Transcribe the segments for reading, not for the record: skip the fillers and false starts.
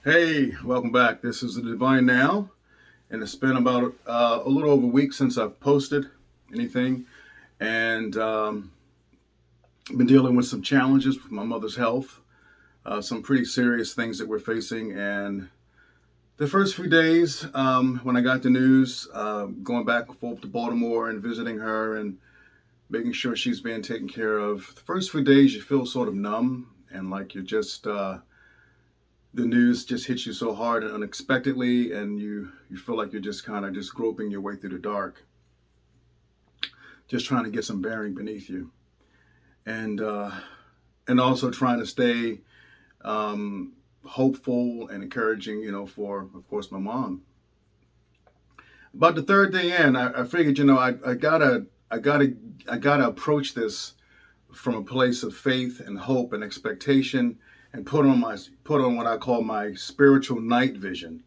Hey, welcome back. This is the Divine Now, and it's been about a little over a week since I've posted anything, and I've been dealing with some challenges with my mother's health, some pretty serious things that we're facing. And the first few days, when I got the news, going back and forth to Baltimore and visiting her and making sure she's being taken care of, the first few days you feel sort of numb and like you're just the news just hits you so hard and unexpectedly, and you feel like you're just kind of just groping your way through the dark, just trying to get some bearing beneath you, and uh, and also trying to stay hopeful and encouraging, for of course my mom. About the third day in, I figured, I gotta approach this from a place of faith and hope and expectation, and put on what I call my spiritual night vision,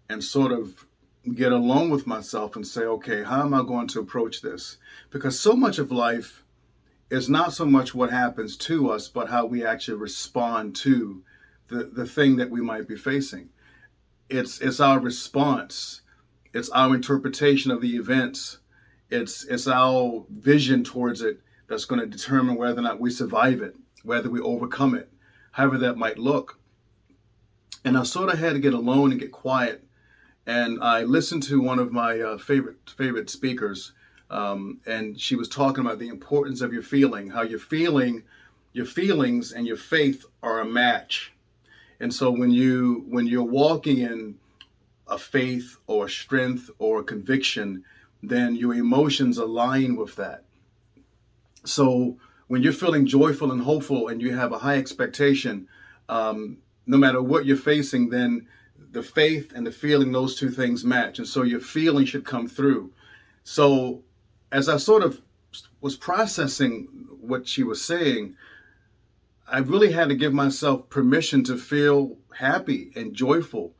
and sort of get alone with myself and say, okay, how am I going to approach this? Because so much of life is not so much what happens to us, but how we actually respond to the thing that we might be facing. It's our response, it's our interpretation of the events, it's our vision towards it that's going to determine whether or not we survive it, whether we overcome it, however that might look. And I sort of had to get alone and get quiet, and I listened to one of my favorite speakers, and she was talking about the importance of your feeling, how your feelings and your faith are a match. And so when you're walking in a faith or a strength or a conviction, then your emotions align with that. So when you're feeling joyful and hopeful and you have a high expectation, no matter what you're facing, then the faith and the feeling, those two things match. And so your feeling should come through. So as I sort of was processing what she was saying, I really had to give myself permission to feel happy and joyful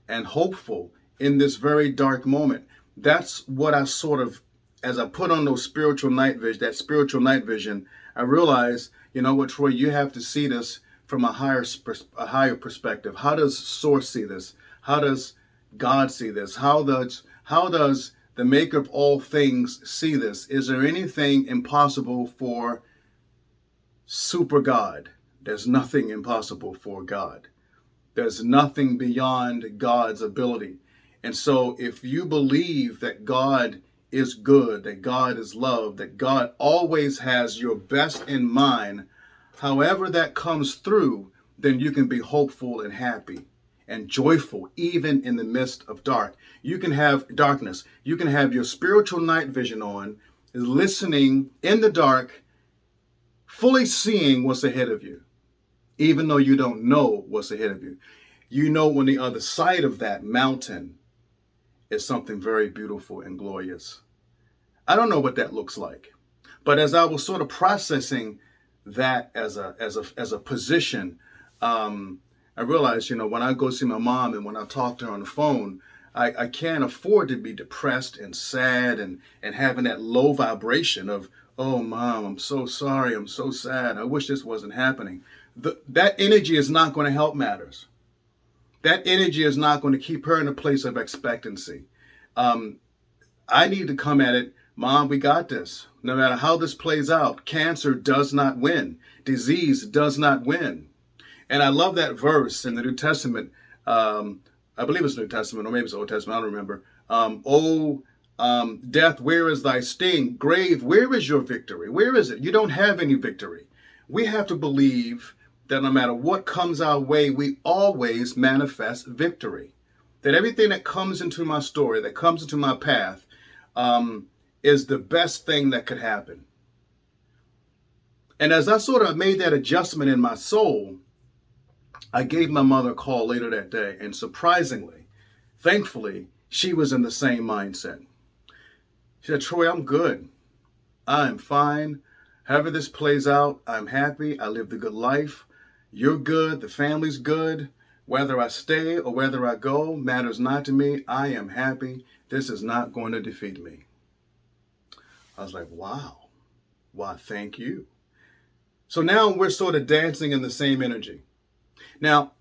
and hopeful in this very dark moment. That's what I sort of, as I put on that spiritual night vision, I realized, you know what, Troy, you have to see this from a higher perspective. How does Source see this? How does God see this? How does the Maker of all things see this? Is there anything impossible for Super God? There's nothing impossible for God. There's nothing beyond God's ability. And so if you believe that God is good, that God is love, that God always has your best in mind, however that comes through, then you can be hopeful and happy and joyful even in the midst of dark. You can have darkness. You can have your spiritual night vision on, listening in the dark, fully seeing what's ahead of you, even though you don't know what's ahead of you. You know, on the other side of that mountain is something very beautiful and glorious. I don't know what that looks like, but as I was sort of processing that as a position, I realized, when I go see my mom and when I talk to her on the phone, I can't afford to be depressed and sad and having that low vibration of, oh, mom, I'm so sorry, I'm so sad, I wish this wasn't happening. That energy is not going to help matters. That energy is not going to keep her in a place of expectancy. Um, I need to come at it, Mom, we got this. No matter how this plays out, cancer does not win. Disease does not win. And I love that verse in the New Testament. I believe it's New Testament, or maybe it's Old Testament, I don't remember. Death, where is thy sting? Grave, where is your victory? Where is it? You don't have any victory. We have to believe that no matter what comes our way, we always manifest victory. That everything that comes into my story, that comes into my path, um, is the best thing that could happen. And as I sort of made that adjustment in my soul, I gave my mother a call later that day, and surprisingly, thankfully, she was in the same mindset. She said, Troy, I'm good. I'm fine. However this plays out, I'm happy. I lived a good life. You're good. The family's good. Whether I stay or whether I go matters not to me. I am happy. This is not going to defeat me. I was like, wow. Why, thank you. So now we're sort of dancing in the same energy. Now,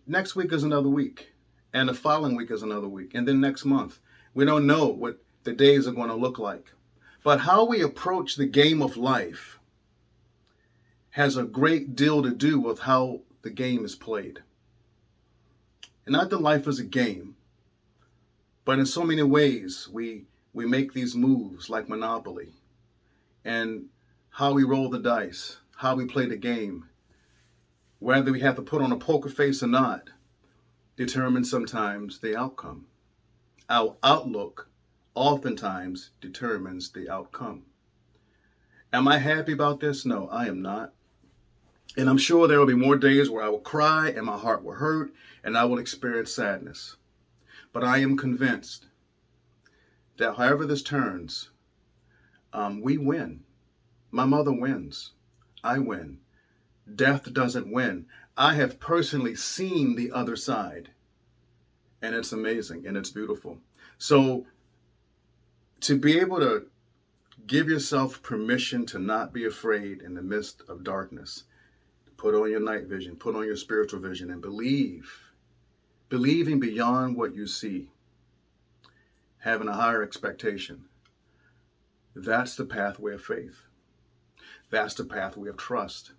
Next week is another week, and the following week is another week, and then next month. We don't know what the days are going to look like. But how we approach the game of life has a great deal to do with how the game is played. And not that life is a game, but in so many ways we make these moves like Monopoly, and how we roll the dice, how we play the game, whether we have to put on a poker face or not, determines sometimes the outcome. Our outlook oftentimes determines the outcome. Am I happy about this? No, I am not. And I'm sure there will be more days where I will cry and my heart will hurt and I will experience sadness. But I am convinced that however this turns, we win. My mother wins. I win. Death doesn't win. I have personally seen the other side, and it's amazing and it's beautiful. So to be able to give yourself permission to not be afraid in the midst of darkness, put on your night vision, put on your spiritual vision, and believing beyond what you see, having a higher expectation. That's the pathway of faith. That's the pathway of trust.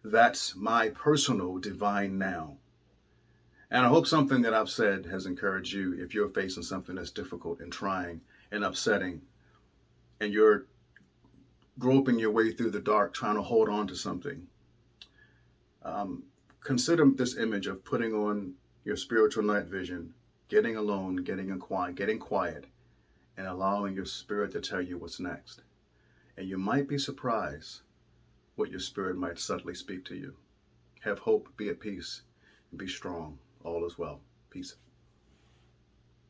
That's my personal divine now. And I hope something that I've said has encouraged you if you're facing something that's difficult and trying and upsetting, and you're groping your way through the dark trying to hold on to something. Consider this image of putting on your spiritual night vision, getting alone, getting quiet, and allowing your spirit to tell you what's next. And you might be surprised what your spirit might subtly speak to you. Have hope, be at peace, and be strong. All is well. Peace.